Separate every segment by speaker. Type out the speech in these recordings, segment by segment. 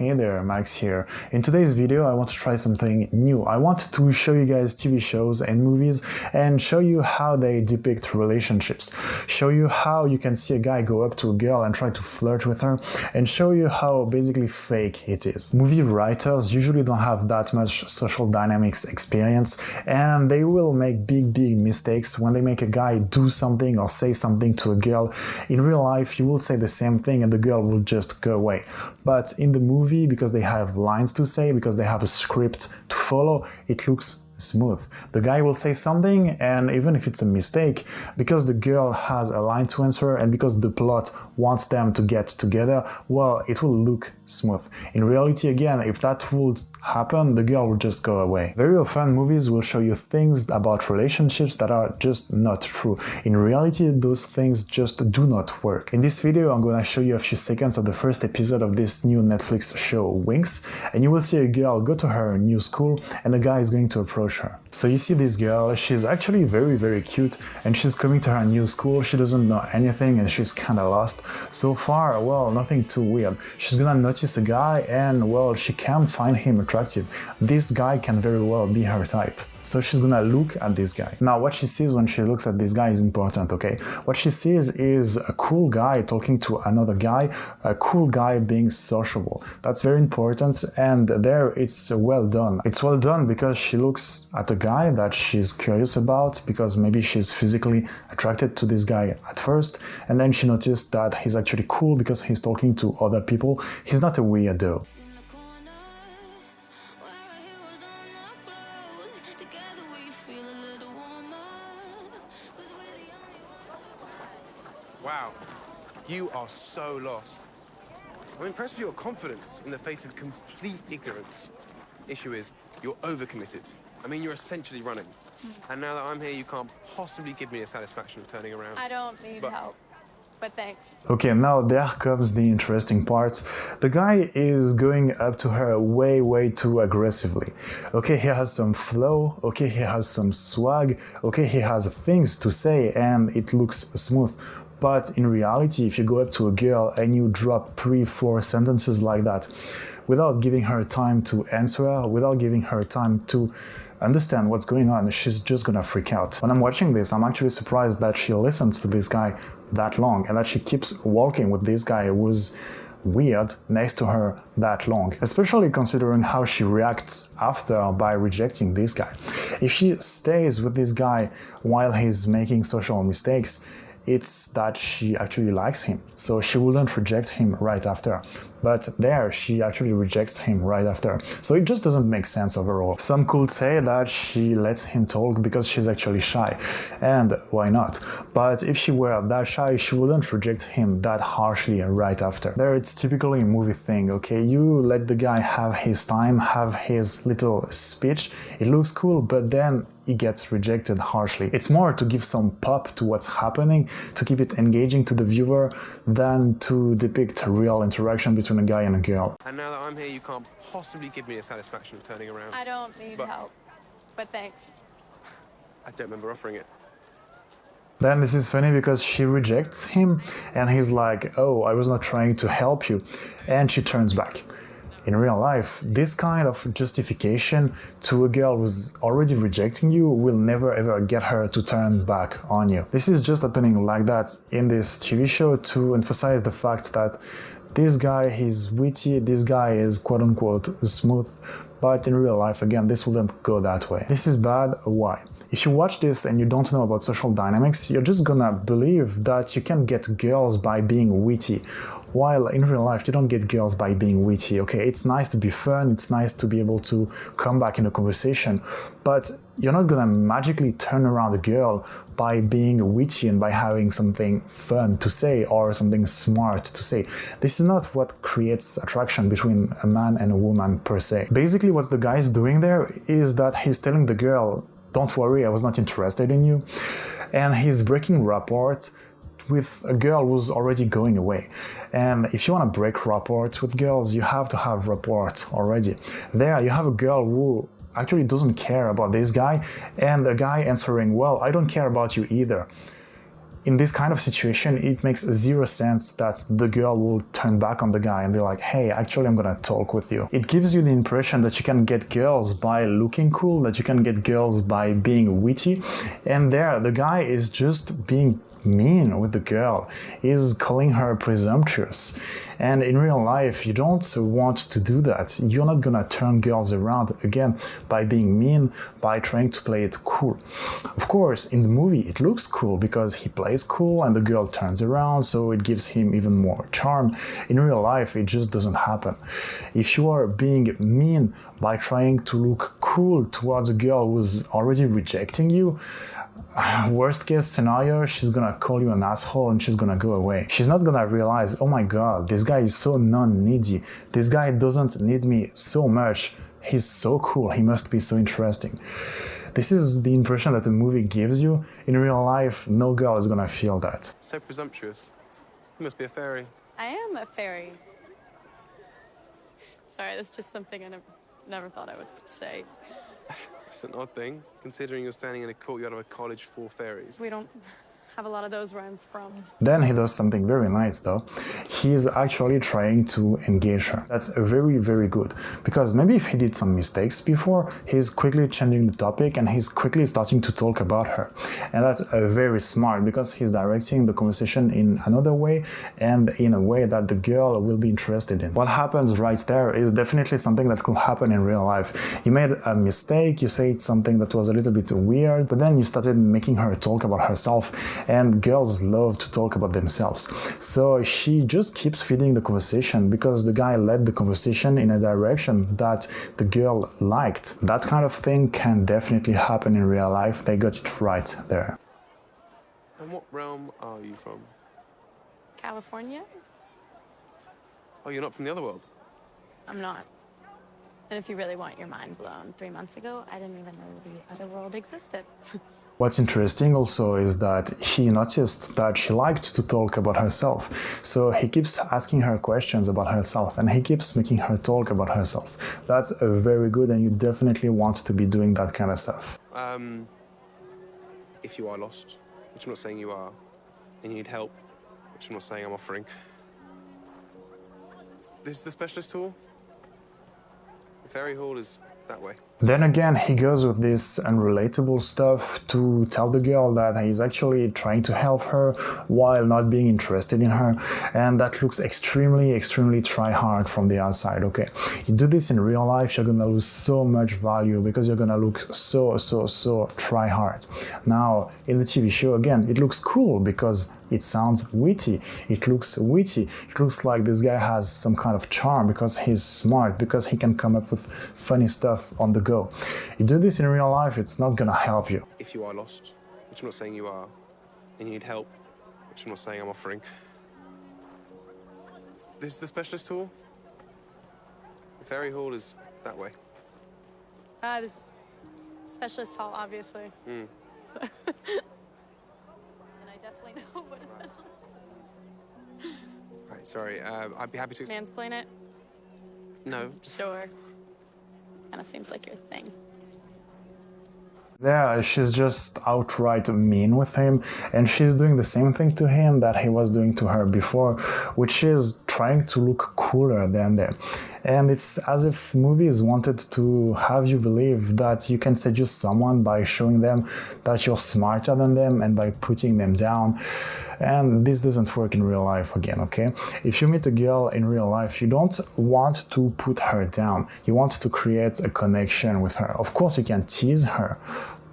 Speaker 1: Hey there, Max here. In today's video, I want to try something new. I want to show you guys TV shows and movies and show you how they depict relationships. Show you how you can see a guy go up to a girl and try to flirt with her, and show you how basically fake it is. Movie writers usually don't have that much social dynamics experience, and they will make big mistakes when they make a guy do something or say something to a girl. In real life, you will say the same thing and the girl will just go away. But in the movie, because they have lines to say, because they have a script to follow, it looks smooth. The guy will say something, and even if it's a mistake, because the girl has a line to answer and because the plot wants them to get together, well, it will look smooth. In reality, again, if that would happen, the girl will just go away. Very often, movies will show you things about relationships that are just not true. In reality, those things just do not work. In this video, I'm going to show you a few seconds of the first episode of this new Netflix show, Winx, and you will see a girl go to her new school and a guy is going to approach her. So you see this girl, she's actually very cute, and she's coming to her new school. She doesn't know anything and she's kind of lost. So far, well, nothing too weird. She's gonna notice a guy and, well, she can find him attractive. This guy can very well be her type. So she's gonna look at this guy. Now, what she sees when she looks at this guy is important, okay? What she sees is a cool guy talking to another guy, a cool guy being sociable. That's very important, and there it's well done. It's well done because she looks at a guy that she's curious about, because maybe she's physically attracted to this guy at first, and then she noticed that he's actually cool because he's talking to other people. He's not a weirdo.
Speaker 2: Wow, you are so lost. I'm impressed with your confidence in the face of complete ignorance. Issue is, you're overcommitted. I mean, you're essentially running. And now that I'm here, you can't possibly give me a satisfaction of turning around.
Speaker 3: I don't need help, but thanks.
Speaker 1: Okay, now there comes the interesting part. The guy is going up to her way too aggressively. Okay, he has some flow, okay, he has some swag, okay, he has things to say, and it looks smooth. But in reality, if you go up to a girl and you drop 3-4 sentences like that, without giving her time to answer, without giving her time to understand what's going on, she's just gonna freak out. When I'm watching this, I'm actually surprised that she listens to this guy that long and that she keeps walking with this guy who's weird next to her that long, especially considering how she reacts after by rejecting this guy. If she stays with this guy while he's making social mistakes, it's that she actually likes him, so she wouldn't reject him right after. But there, she actually rejects him right after. So it just doesn't make sense overall. Some could say that she lets him talk because she's actually shy, and why not? But if she were that shy, she wouldn't reject him that harshly right after. There, it's typically a movie thing, okay? You let the guy have his time, have his little speech, it looks cool, but then he gets rejected harshly. It's more to give some pop to what's happening, to keep it engaging to the viewer, than to depict a real interaction between a guy and a girl.
Speaker 2: And now that I'm here, you can't possibly give me a satisfaction of turning around.
Speaker 3: I don't need help, but thanks.
Speaker 2: I don't remember offering it.
Speaker 1: Then this is funny because she rejects him and he's like, oh, I was not trying to help you, and she turns back. In real life, this kind of justification to a girl who's already rejecting you will never ever get her to turn back on you. This is just happening like that in this TV show to emphasize the fact that this guy is witty, this guy is quote-unquote smooth, but in real life, again, this wouldn't go that way. This is bad. Why? If you watch this and you don't know about social dynamics, you're just gonna believe that you can get girls by being witty, while in real life you don't get girls by being witty, okay? It's nice to be fun, it's nice to be able to come back in a conversation, but you're not gonna magically turn around a girl by being witty and by having something fun to say or something smart to say. This is not what creates attraction between a man and a woman per se. Basically what the guy is doing there is that he's telling the girl, don't worry, I was not interested in you, and he's breaking rapport with a girl who's already going away. And if you want to break rapport with girls, you have to have rapport already. There you have a girl who actually doesn't care about this guy, and a guy answering, well, I don't care about you either. in this kind of situation, it makes zero sense that the girl will turn back on the guy and be like, hey, actually, I'm gonna talk with you. It gives you the impression that you can get girls by looking cool, that you can get girls by being witty, and there, the guy is just being mean with the girl. He's calling her presumptuous. And in real life, you don't want to do that. You're not gonna turn girls around, again, by being mean, by trying to play it cool. Of course, in the movie, it looks cool because he plays cool and the girl turns around, so it gives him even more charm. In real life, it just doesn't happen. If you are being mean by trying to look cool towards a girl who's already rejecting you, worst case scenario, she's gonna call you an asshole and she's gonna go away. She's not gonna realize, oh my god, this guy is so non-needy. This guy doesn't need me so much. He's so cool. He must be so interesting. This is the impression that the movie gives you. In real life, no girl is gonna feel that.
Speaker 2: So presumptuous. You must be a fairy.
Speaker 3: I am a fairy. Sorry, that's just something I never thought I would say.
Speaker 2: It's an odd thing, considering you're standing in a courtyard of a college full of fairies.
Speaker 3: We don't have a lot of those where I'm from.
Speaker 1: Then he does something very nice though. He's actually trying to engage her. That's very, very good. Because maybe if he did some mistakes before, he's quickly changing the topic and he's quickly starting to talk about her. And that's very smart because he's directing the conversation in another way and in a way that the girl will be interested in. What happens right there is definitely something that could happen in real life. You made a mistake, you said something that was a little bit weird, but then you started making her talk about herself. And girls love to talk about themselves. So she just keeps feeding the conversation because the guy led the conversation in a direction that the girl liked. That kind of thing can definitely happen in real life. They got it right there.
Speaker 2: And what realm are you from?
Speaker 3: California?
Speaker 2: Oh, you're not from the other world?
Speaker 3: I'm not. And if you really want your mind blown, 3 months ago, I didn't even know the other world existed.
Speaker 1: What's interesting also is that he noticed that she liked to talk about herself. So he keeps asking her questions about herself and he keeps making her talk about herself. That's very good and you definitely want to be doing that kind of stuff.
Speaker 2: If you are lost, which I'm not saying you are, and you need help, which I'm not saying I'm offering, this is the specialist hall. The fairy hall is that way.
Speaker 1: Then again, he goes with this unrelatable stuff to tell the girl that he's actually trying to help her while not being interested in her, and that looks extremely try-hard from the outside, okay? You do this in real life, you're gonna lose so much value because you're gonna look so try-hard. Now, in the TV show, again, it looks cool because it sounds witty. It looks witty. It looks like this guy has some kind of charm because he's smart, because he can come up with funny stuff on the go. You do this in real life, it's not gonna help you.
Speaker 2: If you are lost, which I'm not saying you are, and you need help, which I'm not saying I'm offering, this is the specialist hall. The fairy hall is that way.
Speaker 3: This specialist hall, obviously. And I definitely know what a specialist is.
Speaker 2: Right, sorry, I'd be happy to...
Speaker 3: Mansplain it?
Speaker 2: No.
Speaker 3: Sure. Kind of seems like your thing.
Speaker 1: Yeah, she's just outright mean with him, and she's doing the same thing to him that he was doing to her before, which is trying to look cooler than them. And it's as if movies wanted to have you believe that you can seduce someone by showing them that you're smarter than them and by putting them down. And this doesn't work in real life again, okay? If you meet a girl in real life, you don't want to put her down. You want to create a connection with her. Of course, you can tease her,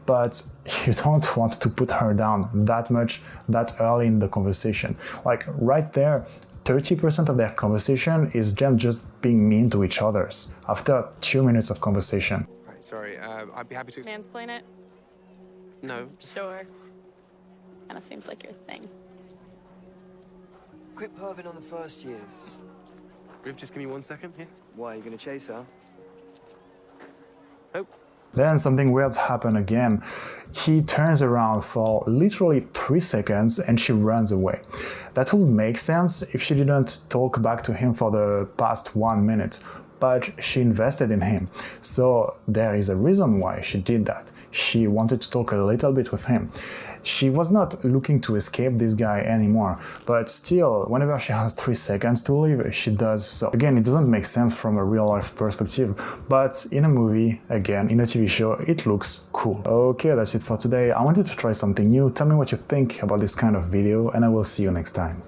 Speaker 1: but you don't want to put her down that much, that early in the conversation. Like right there, 30% of their conversation is them just being mean to each other after 2 minutes of conversation.
Speaker 2: Right, sorry, I'd be happy to...
Speaker 3: Mansplain it?
Speaker 2: No.
Speaker 3: Sure. Kind of seems like your thing.
Speaker 4: Quit perving on the first years.
Speaker 2: Riv, just give me 1 second here.
Speaker 4: Why, are you gonna chase her?
Speaker 2: Nope.
Speaker 1: Then something weird happened again. He turns around for literally 3 seconds and she runs away. That would make sense if she didn't talk back to him for the past 1 minute, but she invested in him. So there is a reason why she did that. she wanted to talk a little bit with him. She was not looking to escape this guy anymore, but still, whenever she has 3 seconds to leave, she does so. Again, it doesn't make sense from a real-life perspective, but in a movie, again, in a TV show, it looks cool. Okay, that's it for today. I wanted to try something new. Tell me what you think about this kind of video, and I will see you next time.